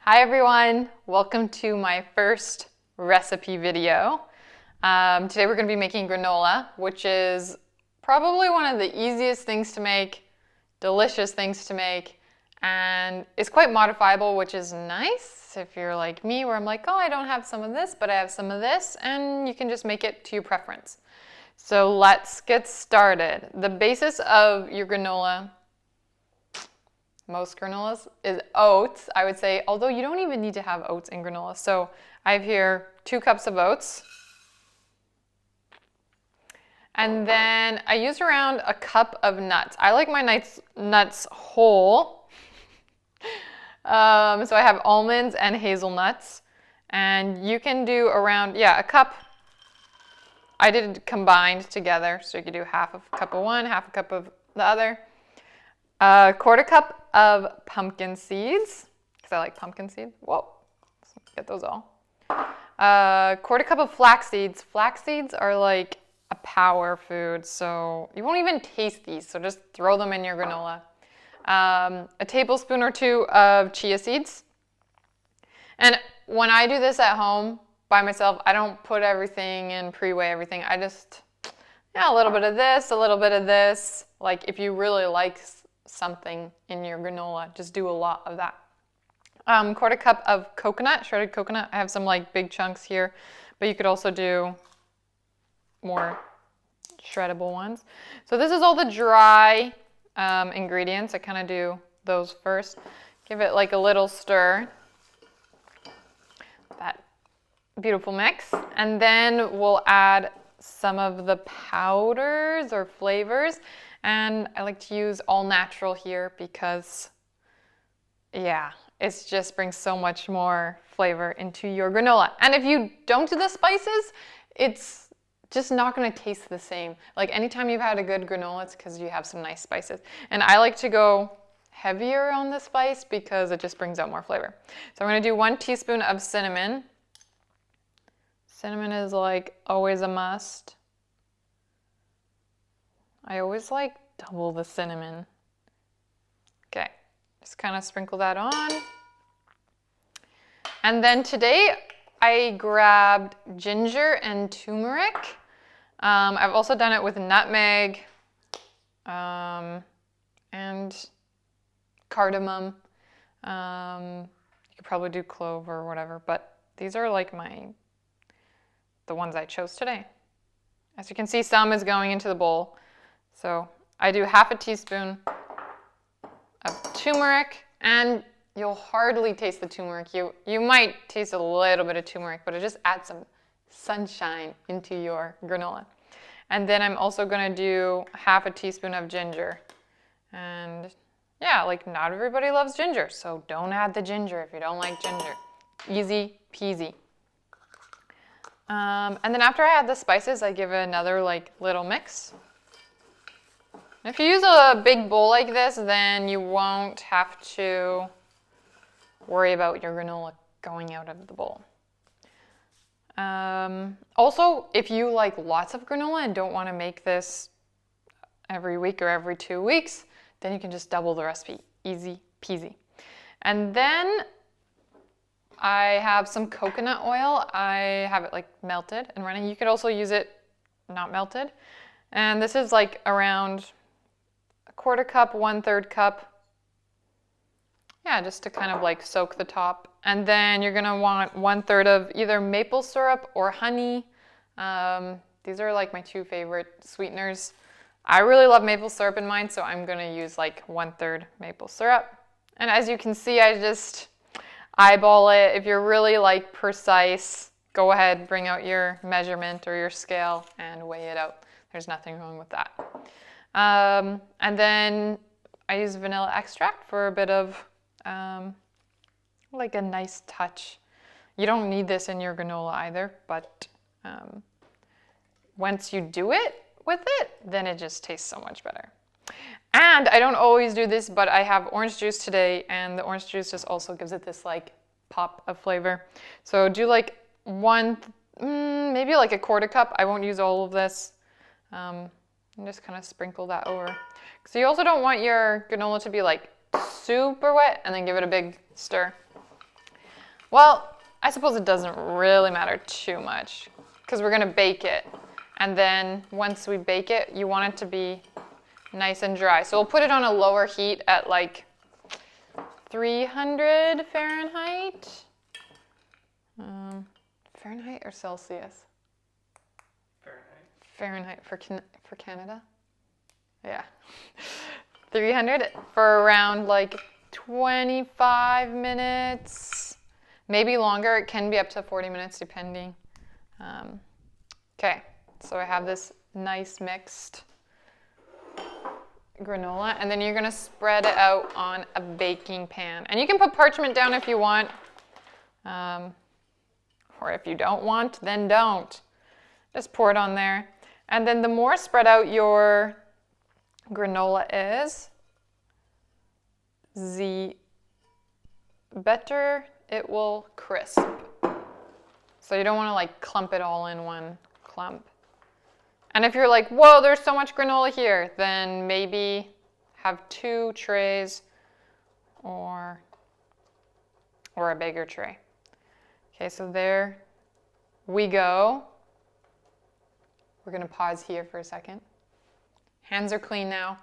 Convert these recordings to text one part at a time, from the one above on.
Hi everyone, welcome to my first recipe video. Today we're going to be making granola, which is probably one of the easiest things to make, delicious things to make, and it's quite modifiable, which is nice if you're like me, where I'm like, oh, I don't have some of this, but I have some of this, and you can just make it to your preference. So let's get started. The basis of your granola, most granolas, is oats, I would say, although you don't even need to have oats in granola. So I have here 2 cups of oats. And then I use around a cup of nuts. I like my nuts whole. So I have almonds and hazelnuts. And you can do around, a cup. I did it combined together, so you could do half a cup of one, half a cup of the other. A quarter cup of pumpkin seeds, because I like pumpkin seeds. Whoa, let's get those all. A quarter cup of flax seeds. Flax seeds are like a power food, so you won't even taste these, so just throw them in your granola. A tablespoon or 2 of chia seeds. And when I do this at home by myself, I don't put everything in, pre-weigh everything. I just, a little bit of this, a little bit of this. Like if you really like something in your granola, just do a lot of that. Quarter cup of coconut, shredded coconut. I have some like big chunks here, but you could also do more shreddable ones. So this is all the dry ingredients. I kind of do those first. Give it like a little stir. That beautiful mix. And then we'll add some of the powders or flavors. And I like to use all natural here because, it just brings so much more flavor into your granola. And if you don't do the spices, it's just not going to taste the same. Like anytime you've had a good granola, it's because you have some nice spices. And I like to go heavier on the spice because it just brings out more flavor. So I'm going to do 1 teaspoon of cinnamon. Cinnamon is like always a must. I always like double the cinnamon. Okay, just kind of sprinkle that on. And then today I grabbed ginger and turmeric. I've also done it with nutmeg and cardamom. You could probably do clove or whatever, but these are like the ones I chose today. As you can see, some is going into the bowl. So I do half a teaspoon of turmeric, and you'll hardly taste the turmeric. You might taste a little bit of turmeric, but it just adds some sunshine into your granola. And then I'm also going to do half a teaspoon of ginger. And like not everybody loves ginger, so don't add the ginger if you don't like ginger. Easy peasy. And then after I add the spices, I give it another like little mix. If you use a big bowl like this, then you won't have to worry about your granola going out of the bowl. Also, if you like lots of granola and don't want to make this every week or every 2 weeks, then you can just double the recipe. Easy peasy. And then I have some coconut oil. I have it like melted and running. You could also use it not melted. And this is like around a quarter cup, 1/3 cup. Just to kind of like soak the top. And then you're gonna want 1/3 of either maple syrup or honey. These are like my 2 favorite sweeteners. I really love maple syrup in mine, so I'm gonna use like 1/3 maple syrup. And as you can see, I just eyeball it. If you're really like precise, go ahead, bring out your measurement or your scale and weigh it out. There's nothing wrong with that. And then I use vanilla extract for a bit of like a nice touch. You don't need this in your granola either, but once you do it with it, then it just tastes so much better. And I don't always do this, but I have orange juice today, and the orange juice just also gives it this like pop of flavor. So do like maybe like a quarter cup. I won't use all of this. And just kind of sprinkle that over. So you also don't want your granola to be like super wet and then give it a big stir. Well, I suppose it doesn't really matter too much because we're going to bake it. And then once we bake it, you want it to be nice and dry. So we'll put it on a lower heat at like 300 Fahrenheit. Fahrenheit or Celsius? Fahrenheit for Canada. Yeah. 300 for around like 25 minutes, maybe longer. It can be up to 40 minutes depending. Okay, so I have this nice mixed granola, and then you're gonna spread it out on a baking pan. And you can put parchment down if you want, or if you don't want, then don't. Just pour it on there. And then the more spread out your granola is, the better it will crisp. So you don't want to like clump it all in one clump. And if you're like, whoa, there's so much granola here, then maybe have 2 trays or a bigger tray. Okay, so there we go. We're gonna pause here for a second. Hands are clean now.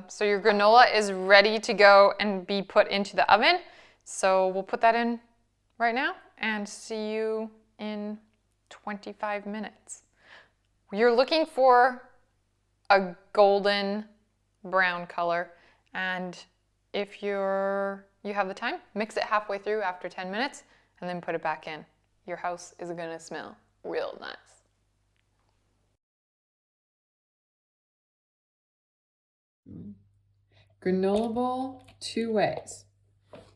So your granola is ready to go and be put into the oven. So we'll put that in right now and see you in 25 minutes. You're looking for a golden brown color, and if you have the time, mix it halfway through after 10 minutes and then put it back in. Your house is gonna smell real nice. Granola bowl, 2 ways.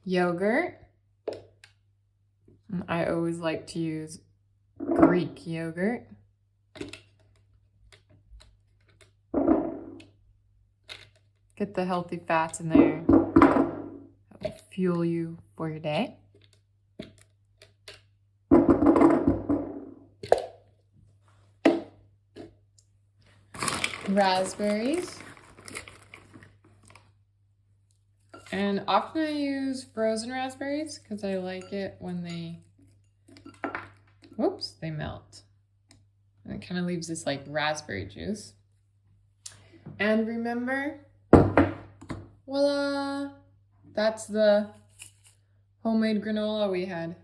Yogurt. I always like to use Greek yogurt. Get the healthy fats in there. That will fuel you for your day. Raspberries. And often I use frozen raspberries because I like it when they melt. And it kind of leaves this like raspberry juice. And remember, voila, that's the homemade granola we had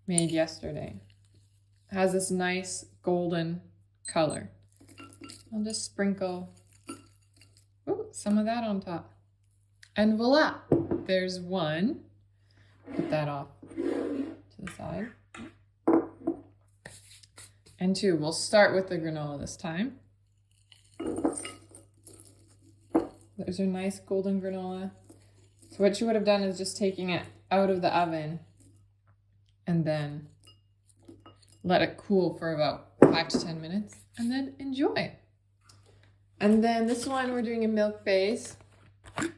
made yesterday. It has this nice golden color. I'll just sprinkle some of that on top. And voila, there's one. Put that off to the side. And 2, we'll start with the granola this time. There's a nice golden granola. So what you would have done is just taking it out of the oven and then let it cool for about 5 to 10 minutes and then enjoy. And then this one we're doing a milk base. You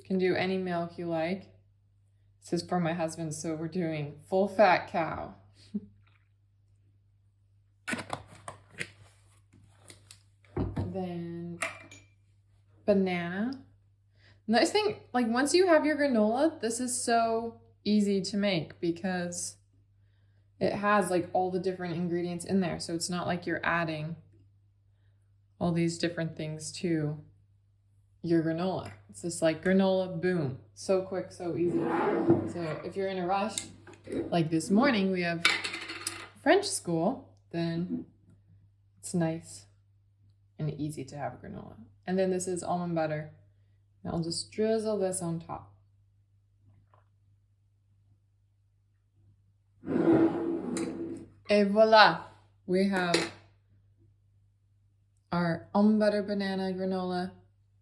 can do any milk you like. This is for my husband, so we're doing full fat cow. Then banana. Nice thing, like once you have your granola, this is so easy to make because it has like all the different ingredients in there. So it's not like you're adding all these different things to your granola. It's just like granola, boom. So quick, so easy. So if you're in a rush, like this morning we have French school, then it's nice and easy to have granola. And then this is almond butter. And I'll just drizzle this on top. Et voila! We have our almond butter banana granola.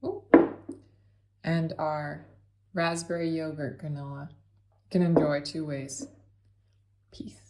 Ooh. And our raspberry yogurt granola. You can enjoy 2 ways. Peace.